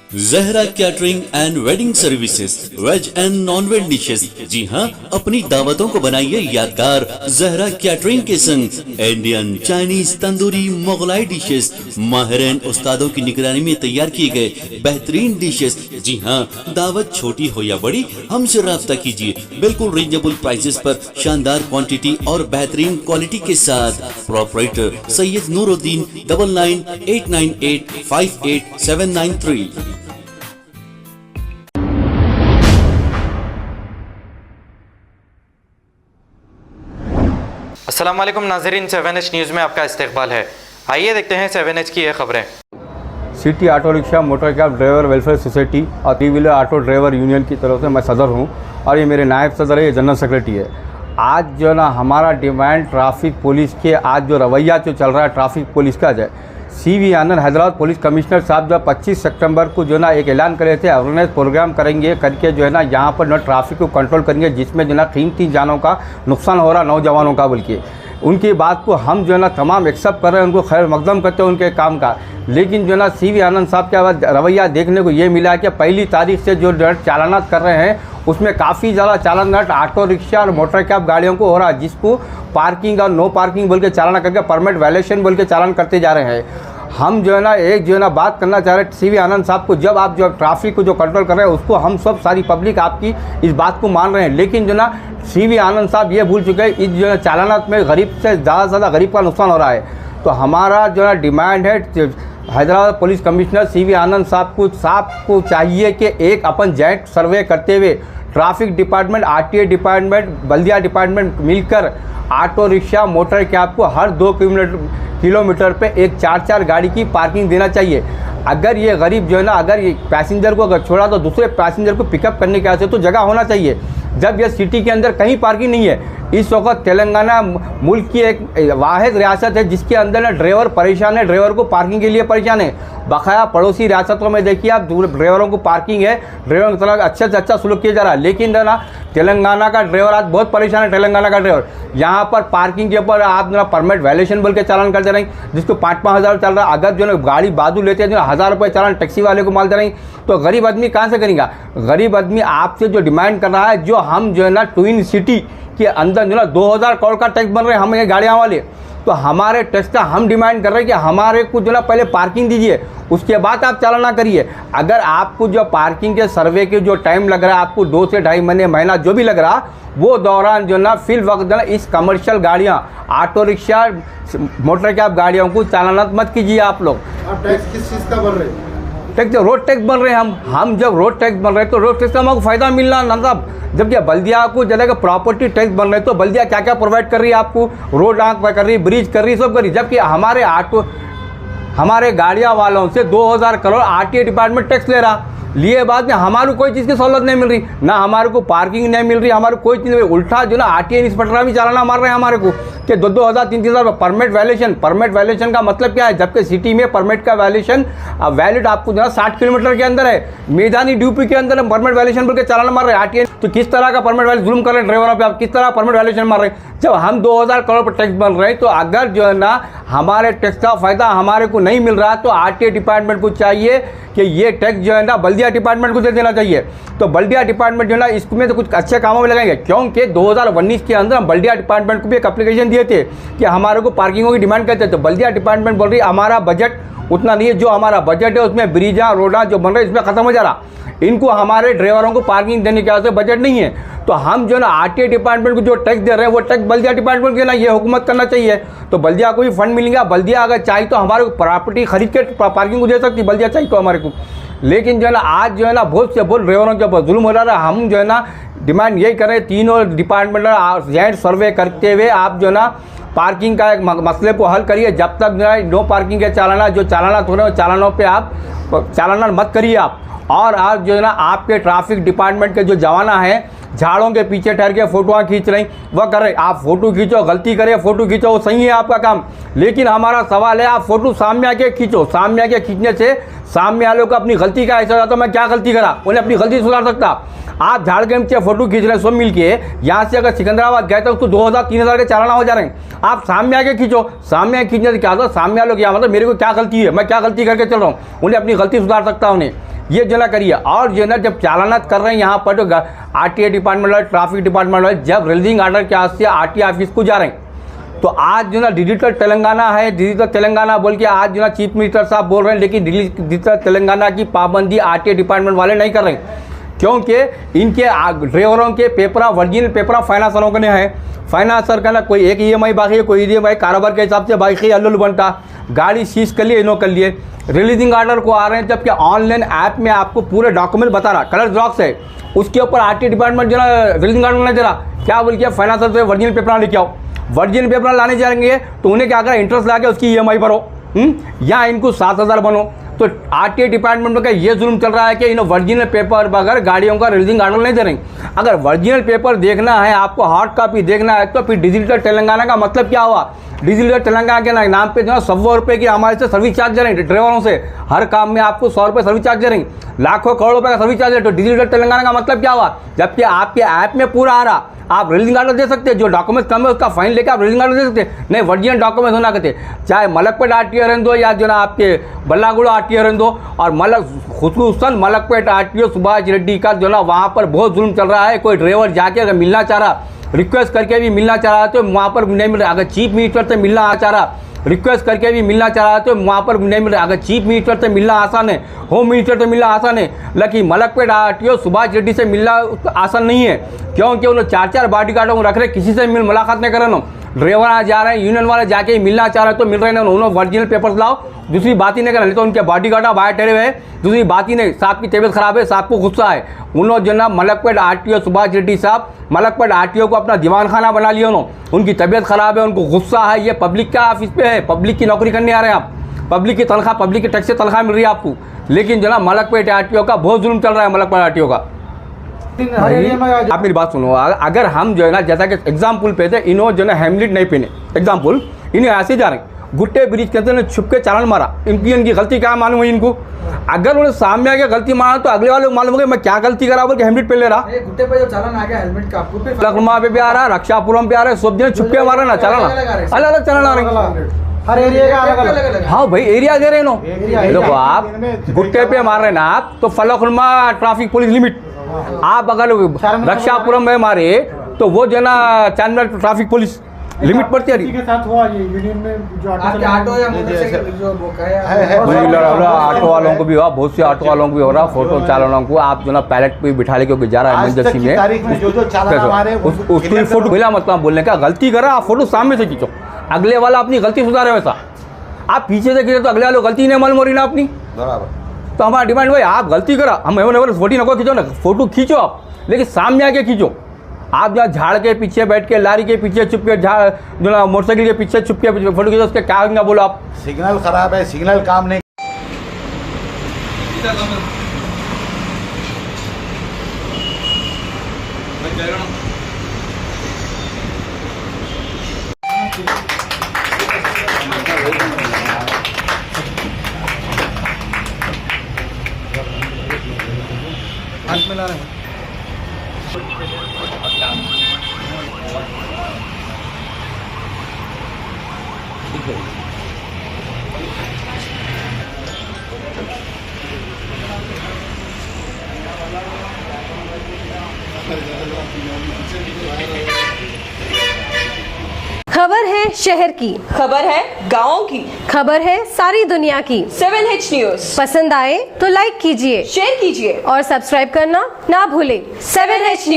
Zahra catering and wedding services, veg and non veg dishes. जी हाँ, अपनी दावतों को बनाइए यादगार जहरा कैटरिंग के संग। Indian, Chinese, tandoori, Mughlai dishes माहिरीन उस्तादों की निगरानी में तैयार किए गए बेहतरीन डिशेस। जी हाँ, दावत छोटी हो या बड़ी, हमसे राब्ता कीजिए। बिल्कुल रीजनेबल प्राइसेस पर शानदार क्वांटिटी और बेहतरीन क्वालिटी के साथ। प्रोपराइटर सैयद नूरुद्दीन 9989858793। अस्सलाम वालेकुम नाज़रीन, 7H न्यूज़ में आपका इस्तकबाल है। आइए देखते हैं 7H की ये खबरें। City auto rickshaw motor cab driver welfare society और three wheeler auto driver union की तरफ से मैं सदर हूं और ये मेरे नायब सदर है, ये जनरल सेक्रेटरी है। आज जो ना हमारा डिमांड ट्रैफिक पुलिस के, आज जो रवैया जो चल रहा है ट्रैफिक पुलिस का जो CV आनंद हैदराबाद पुलिस कमिश्नर साहब जो 25 सितंबर को जो ना एक ऐलान करे थे, अवेयरनेस प्रोग्राम करेंगे करके जो है ना यहाँ पर ना ट्रैफिक को कंट्रोल करेंगे, जिसमें जो ना कीमती जानों का नुकसान हो रहा नौजवानों का। बल्कि उनकी बात को हम जो है ना तमाम एक्सेप्ट कर रहे हैं, उनको खैर मकदम करते हैं उनके काम का। लेकिन जो है ना CV आनंद साहब का रवैया देखने को ये मिला कि पहली तारीख से जो चालानात कर रहे हैं उसमें काफ़ी ज़्यादा चालान ऑटो रिक्शा और मोटर कैब गाड़ियों को हो रहा है, जिसको पार्किंग और नो पार्किंग बोल के चालान करके परमिट वायलेशन बोल के चालान करते जा रहे हैं। हम जो है ना एक जो है ना बात करना चाह रहे हैं CV आनंद साहब को, जब आप जो ट्रैफिक को जो कंट्रोल कर रहे हैं उसको हम सब सारी पब्लिक आपकी इस बात को मान रहे हैं। लेकिन जो ना CV आनंद साहब ये भूल चुके हैं, इस जो है चालानात में गरीब से ज़्यादा गरीब का नुकसान हो रहा है। तो हमारा जो है डिमांड है हैदराबाद पुलिस कमिश्नर CV आनंद साहब को चाहिए कि एक अपन जॉइंट सर्वे करते हुए ट्रैफिक डिपार्टमेंट, RTA डिपार्टमेंट, बल्दिया डिपार्टमेंट मिलकर ऑटो रिक्शा मोटर कैब को हर 2 किलोमीटर पे एक 4-4 गाड़ी की पार्किंग देना चाहिए। अगर ये गरीब जो है ना, अगर ये पैसेंजर को अगर छोड़ा तो दूसरे पैसेंजर को पिकअप करने के वास्ते तो जगह होना चाहिए। जब ये सिटी के अंदर कहीं पार्किंग नहीं है, इस वक्त तेलंगाना मुल्क की एक वाहिद रियासत है जिसके अंदर ना ड्राइवर परेशान है, ड्राइवर को पार्किंग के लिए परेशान है। बकाया पड़ोसी रियासतों में देखिए आप, ड्राइवरों को पार्किंग है, ड्राइवरों की तरह अच्छे से अच्छा सुलूक किया जा रहा है। लेकिन ना तेलंगाना का ड्राइवर आज बहुत परेशान है। तेलंगाना का ड्राइवर यहाँ पर पार्किंग के ऊपर आप ना परमिट वायलेशन बोल के चालान करते रहें, जिसको 5-5 हज़ार चल रहा है। अगर जो ना गाड़ी बाजू लेते हैं जो 1000 रुपये चालान टैक्सी वाले को मालते रहें, तो गरीब आदमी कहाँ से करेगा? गरीब आदमी आपसे जो डिमांड कर रहा है, जो हम जो है ना ट्विन सिटी के अंदर जो ना 2000 करोड़ का टैक्स बन रहे हैं हम ये गाड़ियाँ वाले, तो हमारे टैक्स का हम डिमांड कर रहे हैं कि हमारे को जो ना पहले पार्किंग दीजिए, उसके बाद आप चालाना करिए। अगर आपको जो पार्किंग के सर्वे के जो टाइम लग रहा है, आपको 2 से ढाई महीना जो भी लग रहा, वो दौरान जो ना फिल वक्त जो ना इस कमर्शियल गाड़ियाँ, ऑटो रिक्शा, मोटर कैब गाड़ियों को चालानात मत कीजिए आप लोग। टैक्स किस चीज़ का बन रहे हैं? टैक्स रोड टैक्स बन रहे हैं हम जब रोड टैक्स बन रहे हैं तो रोड टैक्स का हमको फ़ायदा मिलना ना साहब। जब ये बल्दिया को जगह प्रॉपर्टी टैक्स बन रहे हैं तो बल्दिया क्या क्या प्रोवाइड कर रही है आपको? रोड आँख कर रही, ब्रिज कर रही, सब कर रही। जबकि हमारे गाड़ियाँ वालों से 2000 करोड़ RTA डिपार्टमेंट टैक्स ले रहा, लिए बाद में हमारे कोई चीज़ की सहूलत नहीं मिल रही, ना हमारे को पार्किंग नहीं मिल रही, हमारे कोई चीज़ नहीं। उल्टा जो ना RTA इंस्पेक्टर भी चालाना मार रहे हैं हमारे को कि 2-2 हज़ार 3-3 हज़ार परमिट वायलेशन का मतलब क्या है? जबकि सिटी में परमिट का वायलेशन वैलिड आपको जो ना 60 किलोमीटर के अंदर है, मैदानी ड्यूपी के अंदर परमिट वायलेशन बोल के चालाना मार रहे हैं RTA। तो किस तरह का परमिट वायलेशन जुल्म कर रहे हैं ड्राइवरों पे? आप किस तरह परमिट वायलेशन मार रहे हैं? जब हम 2000 करोड़ पर टैक्स बन रहे हैं, तो अगर जो है ना हमारे टैक्स का फ़ायदा हमारे को नहीं मिल रहा, तो RTA डिपार्टमेंट को चाहिए कि ये टैक्स जो है ना बल्दिया डिपार्टमेंट को दे देना चाहिए। तो बल्दिया डिपार्टमेंट जो है ना इसमें तो कुछ अच्छे कामों में लगाएंगे, क्योंकि 2019 के अंदर हम बल्दिया डिपार्टमेंट को भी एक एप्लीकेशन दिए थे कि हमारे को पार्किंगों की डिमांड करते थे। तो बल्दिया डिपार्टमेंट बोल रही हमारा बजट उतना नहीं है, जो हमारा बजट है उसमें ब्रिजा रोडा जो बन रहे हैं इसमें ख़त्म हो जा रहा, इनको हमारे ड्राइवरों को पार्किंग देने के वास्ते बजट नहीं है। तो हम जो ना RTA डिपार्टमेंट को जो टैक्स दे रहे हैं वो टैक्स बल्दिया डिपार्टमेंट को देना, ये हुकूमत करना चाहिए। तो बल्दिया को भी फंड मिलेगा, बल्दिया अगर चाहिए तो हमारे को प्रॉपर्टी खरीद के पार्किंग को दे सकती, बल्दिया चाहिए तो हमारे को। लेकिन जो है ना आज जो है ना बहुत से बहुत ड्राइवरों के ऊपर जुल्म हो रहा है। हम जो है ना डिमांड यही कर रहे हैं, तीनों डिपार्टमेंट जॉइंट सर्वे करते हुए आप जो ना पार्किंग का एक मसले को हल करिए। जब तक जो है नो पार्किंग के चालाना जो चालाना हो रहे हैं चालानों पे आप चालाना मत करिए आप। और आज जो है ना आपके ट्रैफिक डिपार्टमेंट के जो जवाना हैं झाड़ों के पीछे ठहर के फोटोआँ खींच रही, वह कर रहे। आप फोटो खींचो, गलती करे फोटो खींचो, वो सही है आपका काम। लेकिन हमारा सवाल है आप फोटो सामने आके खींचो, सामने आके खींचने से सामने वालों को अपनी गलती का ऐसा होता, मैं क्या गलती करा, उन्हें अपनी गलती सुधार सकता। आप झाड़ के नीचे फोटो खींच रहे हैं सब मिल के, यहाँ से अगर सिकंदराबाद गए तो उसको 2000-3000 के चालाना हो जा रहे हैं। आप सामने आके खींचो, सामने आके खींचने से क्या होता, सामने वालों क्या मतलब मेरे को क्या गलती है, मैं क्या गलती करके चल रहा हूँ, उन्हें अपनी गलती सुधार सकता उन्हें। ये जो ना करिए। और जो ना जब चालानात कर रहे हैं यहाँ पर जो आरटीए डिपार्टमेंट वाले, ट्रैफिक डिपार्टमेंट वाले जब रिलीजिंग आर्डर के आज से आरटीए ऑफिस को जा रहे हैं, तो आज जो ना डिजिटल तेलंगाना है, डिजिटल तेलंगाना बोल के आज जो ना चीफ मिनिस्टर साहब बोल रहे हैं, लेकिन डिजिटल तेलंगाना की पाबंदी आरटीए डिपार्टमेंट वाले नहीं कर रहे हैं, क्योंकि इनके ड्राइवरों के पेपर वर्जिनल पेपर फाइनेंसरों के हैं। फाइनेंसर का ना कोई एक ईएमआई बाकी है, कोई ईएमआई कारोबार के हिसाब से बाकी अल्लुल बनता, गाड़ी सीज कर लिए, इन्हों कर लिए। रिलीजिंग आर्डर को आ रहे हैं, जबकि ऑनलाइन ऐप में आपको पूरे डॉक्यूमेंट बता रहा, कलर ड्रॉक्स है, उसके ऊपर आरटीए डिपार्टमेंट जो ना रिलीजिंग आर्डर नहीं दे रहा, क्या बोल के फाइनेंसर से वर्जिनल पेपर लेके आओ। वर्जिनल पेपर लाने जाएंगे तो उन्हें क्या करा, इंटरेस्ट ला के उसकी ईएमआई भरो, या इनको 7,000 बनो। तो आरटीए डिपार्टमेंट का ये जुल्म चल रहा है कि इन वर्जिनल पेपर बगैर गाड़ियों का रिलीजिंग आर्डर नहीं दे रहे। अगर वर्जिनल पेपर देखना है, आपको हार्ड कॉपी देखना है, तो फिर डिजिटल तेलंगाना का मतलब क्या हुआ? डिजिटल तेलंगाना के नाम पे जो है 100 रुपये की हमारे से सर्विस चार्ज दे रहे हैं ड्राइवरों से, हर काम में आपको 100 रुपये सर्विस चार्ज दे रहे हैं, लाखों करोड़ रुपये का सर्विस चार्ज है। तो डिजिटल तेलंगाना का मतलब क्या हुआ? जबकि आपके ऐप में पूरा आ रहा, आप रिलीजिंग आर्डर दे सकते हैं, जो डॉक्यूमेंट कम है उसका फाइन लेकर आप रिलीजिंग आर्डर दे सकते हैं। नहीं, वर्जिनल डॉक्यूमेंट होना कहते, चाहे मलकपेट आरटीओ रहने दो या जो ना आपके बल्लागुड़ा आरटीओ रहने दो, और खुसूसन मलकपेट आरटीओ सुभाष रेड्डी का जो ना वहाँ पर बहुत जुल्म चल रहा है। कोई ड्राइवर जाके अगर मिलना चाह रहा, रिक्वेस्ट करके भी मिलना चाह रहा है तो वहाँ पर नहीं मिल रहा। अगर चीफ मिनिस्टर से मिलना चाह रहा, रिक्वेस्ट करके भी मिलना चाह रहा है तो वहाँ पर नहीं मिल रहा। अगर चीफ मिनिस्टर से मिलना आसान है, होम मिनिस्टर से मिलना आसान है, लेकिन मलकपेट आरटीओ सुभाष रेड्डी से मिलना आसान नहीं है, क्योंकि उन्होंने 4-4 बॉडीगार्डों को रख रहे, किसी से मुलाकात नहीं कर रहे। ड्राइवर आ जा रहे हैं, यूनियन वाले जाके मिलना चाह रहे हैं तो मिल रहे हैं, उन्होंने वर्जिनल पेपर्स लाओ, दूसरी बात ही नहीं कर रहे। तो उनके बॉडीगार्ड बाहर ठहरे हुए हैं, दूसरी बात ही नहीं, साहब की तबीयत खराब है, साहब को गुस्सा है। उन्होंने जो ना मलकपेट आरटीओ सुभाष रेड्डी साहब मलकपेट आरटीओ को अपना दीवान खाना बना लिया उन्होंने, उनकी तबीयत खराब है, उनको गुस्सा है। ये पब्लिक का ऑफिस पे है, पब्लिक की नौकरी करने आ रहे हैं आप, पब्लिक की तनख्वाह, पब्लिक के टैक्स से तनख्वाह मिल रही है आपको, लेकिन जो ना मलकपेट आरटीओ का बहुत जुल्म चल रहा है। मलकपेट आरटीओ का आप मेरी बात सुनो, अगर हम जो है ना, जैसा कि एग्जाम्पल पे थे, इन्होंने जो ना हेमलेट नहीं पहने, एग्जाम्पल इन्हें ऐसे जा रहे हैं, गुट्टे ब्रिज के अंदर छुप के चालान मारा, इनकी गलती क्या मालूम है इनको? अगर उन्हें सामने आके गलती मारा तो अगले वाले को मालूम होगा मैं क्या गलती करा, बोल के हेलमेट पहन ले रहा। गुट्टे पे जो चालान आ गया हेलमेट का, आपको लखमा पे भी आ रहा है, रक्षापुरम पे आ रहा है, सब दिन छुप के मारा ना चालान, अलग अलग चालान आ रहे हैं, हर एरिया का अलग-अलग। हाँ भाई, एरिया दे रहे हैं। देखो आप गुट्टे पे मार रहे ना आप, तो फलकुलमा ट्रैफिक पुलिस लिमिट, आप अगर रक्षापुरम में मारे तो वो जो ना चांदर ट्रैफिक पुलिस लिमिट पड़ती है। के साथ हुआ ये यूनियन में जो ऑटो या मोटरसाइकिल जो है ऑटो वालों को भी हुआ, बहुत से ऑटो वालों को भी हो रहा, फोटो चालानों को आप जो ना पैलेट पे बिठा लेके जा रहा है इमरजेंसी में, तारीख में जो चालान हमारे उसको फोटो मिला, मतलब बोलने का गलती करा, आप फोटो सामने से खींचो, अगले वाला अपनी गलती सुधारे, वैसा आप पीछे से खींचे तो अगले वाले गलती नहीं मालूम हो रही ना अपनी। तो हमारा डिमांड भाई, आप गलती करा, हम फोटो नको खींचो ना, फोटो खींचो आप, लेकिन सामने आके खींचो। आप जहाँ झाड़ के पीछे बैठ के, लारी के पीछे छुप के, जो ना मोटरसाइकिल के पीछे छुप के फोटो खींचो, उसके क्या ना बोलो आप। सिग्नल खराब है, सिग्नल काम नहीं। हाथ मिला रहे हैं। खबर है शहर की, खबर है गाँव की, खबर है सारी दुनिया की। 7H न्यूज पसंद आए तो लाइक कीजिए, शेयर कीजिए और सब्सक्राइब करना ना भूलें। 7H news.